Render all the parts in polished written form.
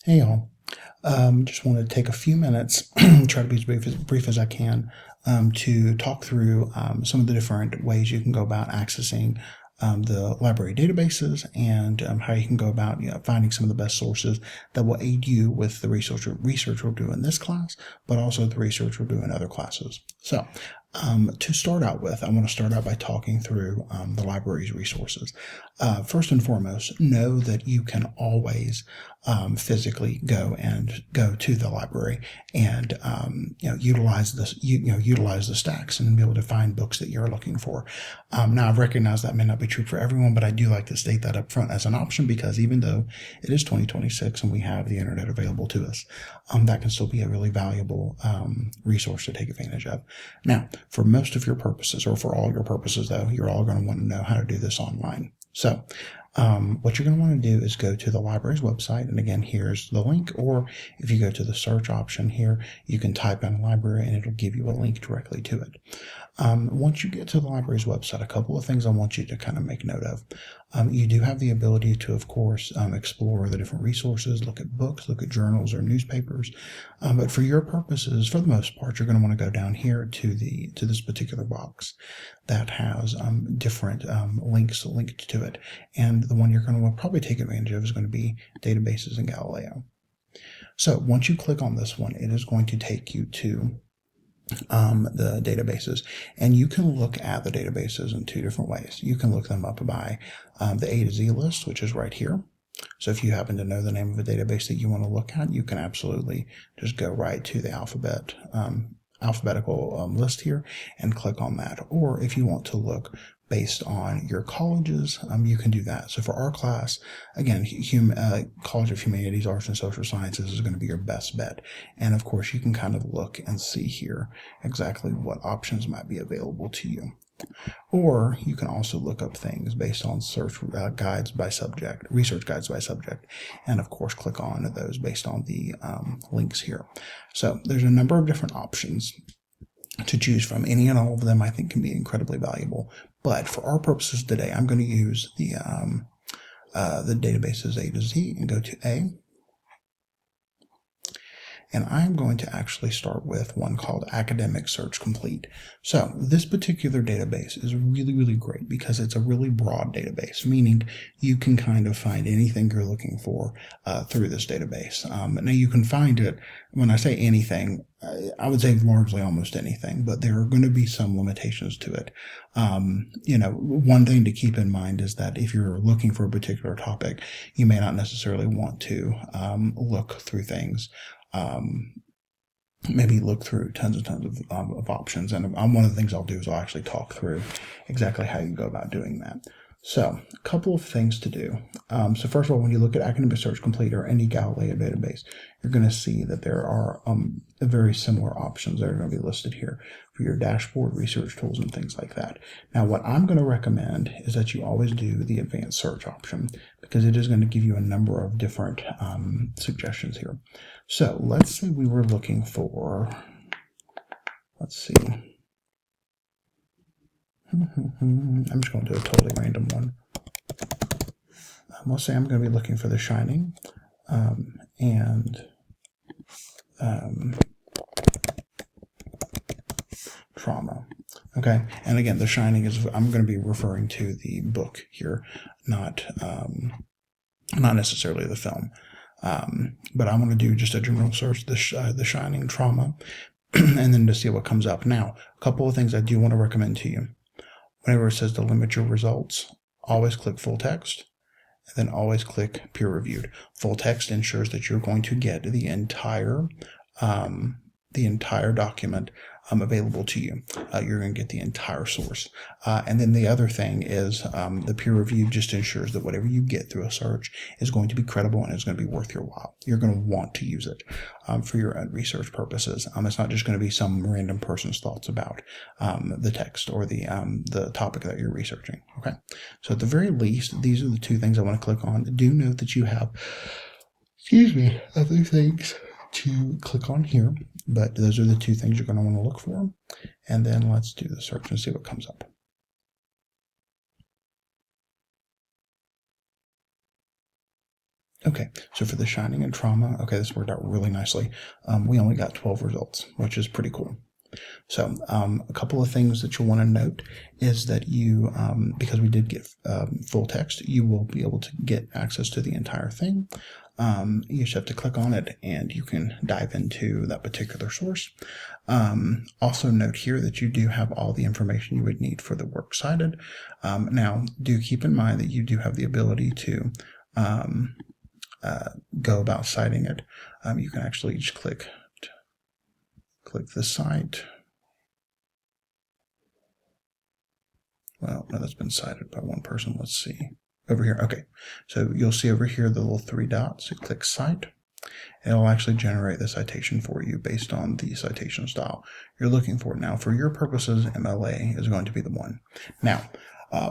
Hey y'all. Just want to take a few minutes, try to be as brief as I can, to talk through some of the different ways you can go about accessing the library databases and how you can go about finding some of the best sources that will aid you with the research we'll do in this class, but also the research we'll do in other classes. So, to start out with, I want to start out by talking through the library's resources. First and foremost, know that you can always physically go to the library and utilize this utilize the stacks and be able to find books that you're looking for. Now I recognize that may not be true for everyone, but I do like to state that up front as an option, because even though it is 2026 and we have the internet available to us, that can still be a really valuable resource to take advantage of. Now, for most of your purposes, or for all your purposes though, you're all going to want to know how to do this online. So what you're going to want to do is go to the library's website, and again, here's the link, or if you go to the search option here, you can type in library and it'll give you a link directly to it. Once you get to the library's website, a couple of things I want you to kind of make note of. You do have the ability to, of course, explore the different resources, look at books, look at journals or newspapers. But for your purposes, for the most part, you're going to want to go down here to this particular box that has different links linked to it. And the one you're going to probably take advantage of is going to be databases in Galileo. So once you click on this one, it is going to take you to the databases, and you can look at the databases in two different ways. You can look them up by the A to Z list, which is right here. So if you happen to know the name of a database that you want to look at, you can absolutely just go right to the alphabetical list here and click on that. Or if you want to look based on your colleges, you can do that. So for our class, again, College of Humanities, Arts, and Social Sciences is going to be your best bet. And of course, you can kind of look and see here exactly what options might be available to you. Or you can also look up things based on search guides by subject, research guides by subject, and of course click on those based on the links here. So there's a number of different options to choose from. Any and all of them I think can be incredibly valuable. But for our purposes today, I'm going to use the databases A to Z and go to A. And I'm going to actually start with one called Academic Search Complete. So this particular database is really, really great because it's a really broad database, meaning you can kind of find anything you're looking for through this database. Now you can find it, when I say anything, I would say largely almost anything, but there are going to be some limitations to it. One thing to keep in mind is that if you're looking for a particular topic, you may not necessarily want to look through things. Maybe look through tons and tons of options. And one of the things I'll do is I'll actually talk through exactly how you go about doing that. So a couple of things to do. So first of all, when you look at Academic Search Complete or any Galileo database, you're going to see that there are very similar options that are going to be listed here for your dashboard, research tools, and things like that. Now, what I'm going to recommend is that you always do the advanced search option, because it is going to give you a number of different suggestions here. So let's say we were looking for, let's see, I'm just going to do a totally random one. Let's say I'm going to be looking for The Shining and trauma. Okay, and again, The Shining is, I'm going to be referring to the book here, not necessarily the film. But I'm going to do just a general search, The Shining, trauma, and then to see what comes up. Now, a couple of things I do want to recommend to you. Whenever it says to limit your results, always click full text, and then always click peer reviewed. Full text ensures that you're going to get the entire document available to you. You're going to get the entire source. And then the other thing is the peer review just ensures that whatever you get through a search is going to be credible and is going to be worth your while. You're going to want to use it for your own research purposes. It's not just going to be some random person's thoughts about the text or the topic that you're researching. Okay, so at the very least, these are the two things I want to click on. Do note that you have, other things to click on here, but those are the two things you're going to want to look for. And then let's do the search and see what comes up. Okay, so for The Shining and Trauma, okay, this worked out really nicely. We only got 12 results, which is pretty cool. So a couple of things that you'll want to note is that you, because we did get full text, you will be able to get access to the entire thing. You just have to click on it and you can dive into that particular source. Also note here that you do have all the information you would need for the works cited. Now, do keep in mind that you do have the ability to go about citing it. You can actually just click the cite. Well, no, that's been cited by one person. Let's see over here. Okay, so you'll see over here the little 3 dots. You click cite. It'll actually generate the citation for you based on the citation style you're looking for. Now, for your purposes, MLA is going to be the one. Now,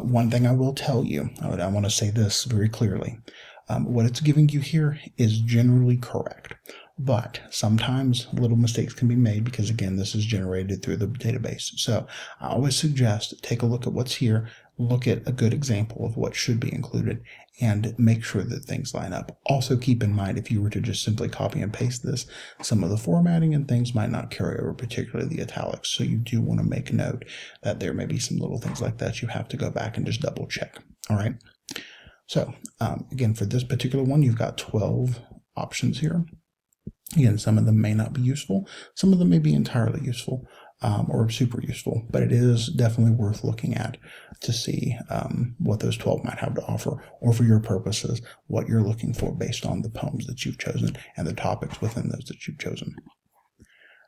one thing I will tell you, I want to say this very clearly. What it's giving you here is generally correct, but sometimes little mistakes can be made because, again, this is generated through the database. So I always suggest take a look at what's here, look at a good example of what should be included, and make sure that things line up. Also keep in mind, if you were to just simply copy and paste this, some of the formatting and things might not carry over, particularly the italics. So you do want to make note that there may be some little things like that you have to go back and just double check. All right. So again, for this particular one, you've got 12 options here. Again, some of them may not be useful. Some of them may be entirely useful or super useful, but it is definitely worth looking at to see what those 12 might have to offer, or for your purposes, what you're looking for based on the poems that you've chosen and the topics within those that you've chosen.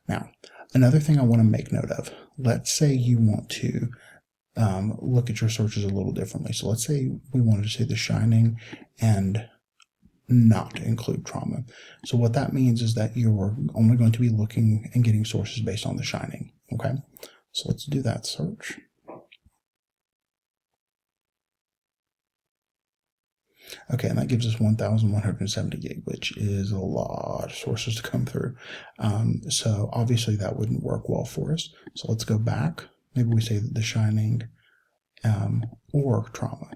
Now, another thing I want to make note of, let's say you want to look at your searches a little differently. So let's say we wanted to say The Shining and not include trauma. So what that means is that you're only going to be looking and getting sources based on The Shining. Okay, so let's do that search. Okay, and that gives us 1,170 gig, which is a lot of sources to come through. So obviously that wouldn't work well for us. So let's go back. Maybe we say The Shining or trauma.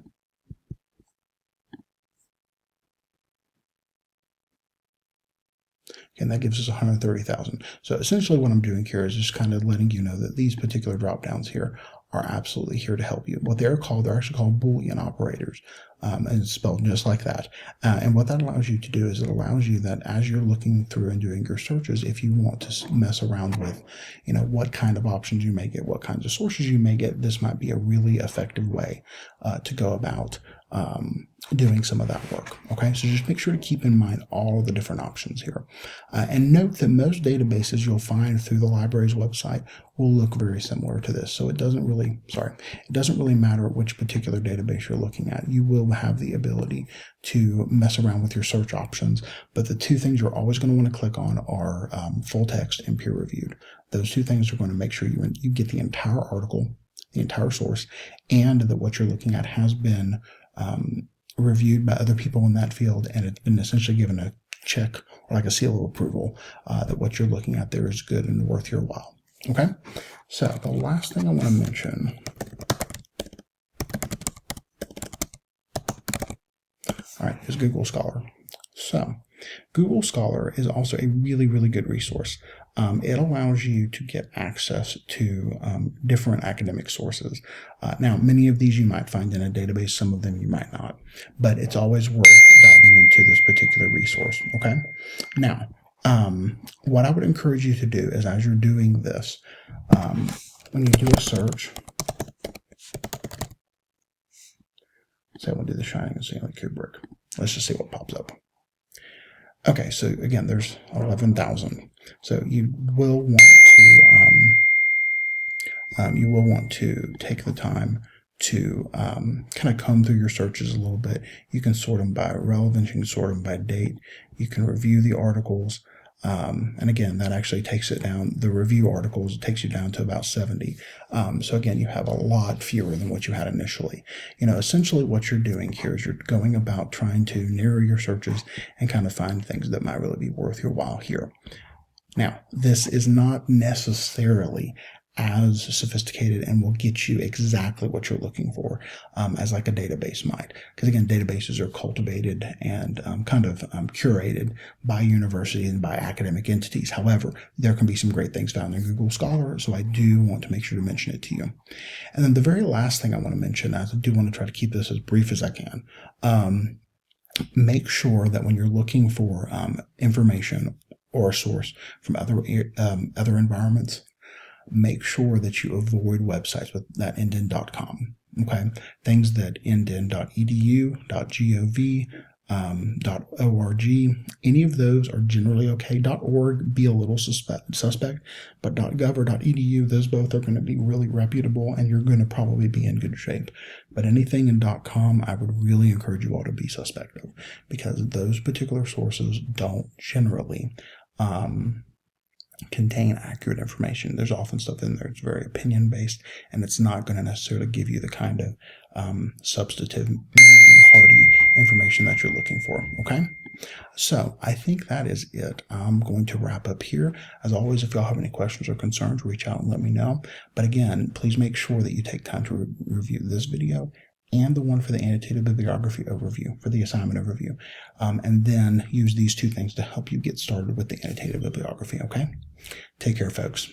And that gives us 130,000. So essentially what I'm doing here is just kind of letting you know that these particular drop downs here are absolutely here to help you. What they're actually called Boolean operators, and it's spelled just like that. And what that allows you to do is it allows you that as you're looking through and doing your searches, if you want to mess around with, what kind of options you may get, what kinds of sources you may get, this might be a really effective way to go about doing some of that work. Okay, so just make sure to keep in mind all the different options here. And note that most databases you'll find through the library's website will look very similar to this. So it doesn't really matter which particular database you're looking at. You will have the ability to mess around with your search options, but the two things you're always going to want to click on are full text and peer reviewed. Those two things are going to make sure you get the entire article, the entire source, and that what you're looking at has been reviewed by other people in that field, and it's been essentially given a check or like a seal of approval that what you're looking at there is good and worth your while. Okay, so the last thing I want to mention, all right, is Google Scholar. So Google Scholar is also a really, really good resource. It allows you to get access to different academic sources. Now, many of these you might find in a database, some of them you might not, but it's always worth diving into this particular resource, okay? Now, what I would encourage you to do is as you're doing this, when you do a search, say I want to do The Shining and Stanley Kubrick. Let's just see what pops up. Okay, so again, there's 11,000. So you will want to take the time to kind of comb through your searches a little bit. You can sort them by relevance, you can sort them by date, you can review the articles. And again, that actually takes it down, the review articles, it takes you down to about 70. So again, you have a lot fewer than what you had initially. Essentially what you're doing here is you're going about trying to narrow your searches and kind of find things that might really be worth your while here. Now, this is not necessarily as sophisticated and will get you exactly what you're looking for as like a database might. Because again, databases are cultivated and curated by universities and by academic entities. However, there can be some great things found in Google Scholar, so I do want to make sure to mention it to you. And then the very last thing I want to mention, as I do want to try to keep this as brief as I can, make sure that when you're looking for information or a source from other environments, make sure that you avoid websites that end in .com. Okay, things that end in .edu, .gov, .org, any of those are generally okay. .org, be a little suspect, but .gov or .edu, those both are going to be really reputable, and you're going to probably be in good shape. But anything in .com, I would really encourage you all to be suspect of, because those particular sources don't generally contain accurate information. There's often stuff in there that's very opinion based, and it's not going to necessarily give you the kind of substantive, hearty information that you're looking for. Okay, so I think that is it. I'm going to wrap up here. As always, if y'all have any questions or concerns, reach out and let me know. But again, please make sure that you take time to review this video and the one for the annotated bibliography overview, for the assignment overview. And then use these two things to help you get started with the annotated bibliography, okay? Take care, folks.